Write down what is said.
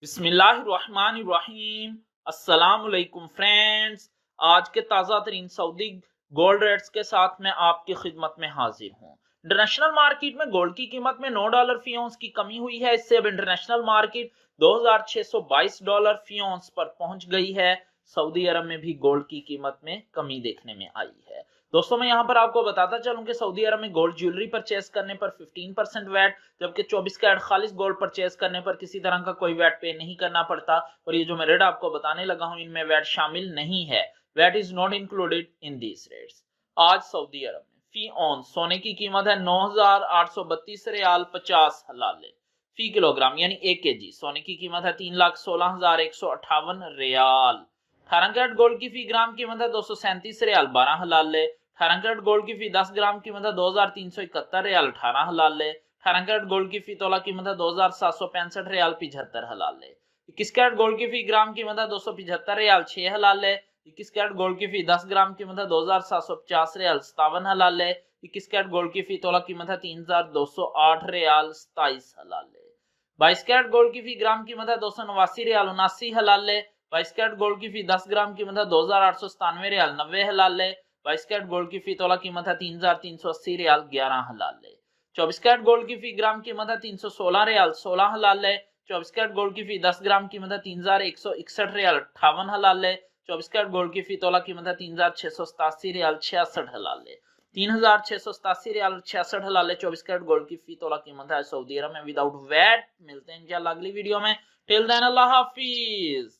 बिस्मिल्लाहिर्रहमानिर्रहीम। अस्सलाम वालेकुम फ्रेंड्स, आज के ताज़ा तरीन सऊदी गोल्ड रेट्स के साथ मैं आपकी खिदमत में हाजिर हूँ। इंटरनेशनल मार्केट में गोल्ड की कीमत में $9 फी औंस की कमी हुई है। इससे अब इंटरनेशनल मार्केट $2622 फी औंस पर पहुंच गई है। सऊदी अरब में भी गोल्ड की कीमत में कमी देखने में आई है। दोस्तों, मैं यहाँ पर आपको बताता चलूं कि सऊदी अरब में गोल्ड ज्वेलरी परचेज करने पर 15% वैट, जबकि 24 कैरेट खालिस गोल्ड परचेज करने पर किसी तरह का कोई वैट पे नहीं करना पड़ता। और ये जो मैं रेट आपको बताने लगा हूं, इनमें वैट शामिल नहीं है। VAT is not included in these rates. आज सऊदी अरब में फी ऑन सोने की कीमत है 9,832 रियाल 50 हलाले फी किलोग्राम, यानी 1 kg सोने की कीमत है 3,16,158 रियाल। 18 कैरेट गोल्ड की फी ग्राम कीमत है 237 रियाल 12 हलाले। 18 कैरेट गोल्ड की फी 10 ग्राम कीमत है 2,371 रियाल 18 हलाले। 18 कैरेट गोल्ड की फी तोला कीमत है 2,765 रियाल 75 हलाले। 21 कैरेट गोल्ड की फी ग्राम कीमत है 275 रियाल 6 हलाले। 21 कैरेट गोल्ड की फी 10 ग्राम कीमत है 2,750 रियाल 57 हलाले। 21 कैरेट गोल्ड की फी तोला कीमत है 3,208 रियाल 27 हलाले। 22 कैरेट गोल्ड की फी ग्राम कीमत है 289 रियाल 79 हलाले। 22 कैरेट गोल्ड की फी 10 ग्राम कीमत है 2,897 रियाल 90 हलाले। 22 कैरेट गोल्ड की फी तोला कीमत है 3,380 रियाल 11 हलाले। 24 कैरेट गोल्ड की फी ग्राम कीमत है 316 रियाल 16 हलाले। 24 कैरेट गोल्ड की फी 10 ग्राम कीमत है 3,161 रियाल 58 हलाले। 24 कैरेट गोल्ड की फी तोला कीमत है 3,687 रियाल 66 हलाले। 3,687 रियाल 66 हलाले 24 कैरेट गोल्ड की फी तोला कीमत है सऊदी अरब में विदाउट वैट। मिलते हैं इंशाल्लाह अगली वीडियो में। टिल देन अल्लाह हाफिज।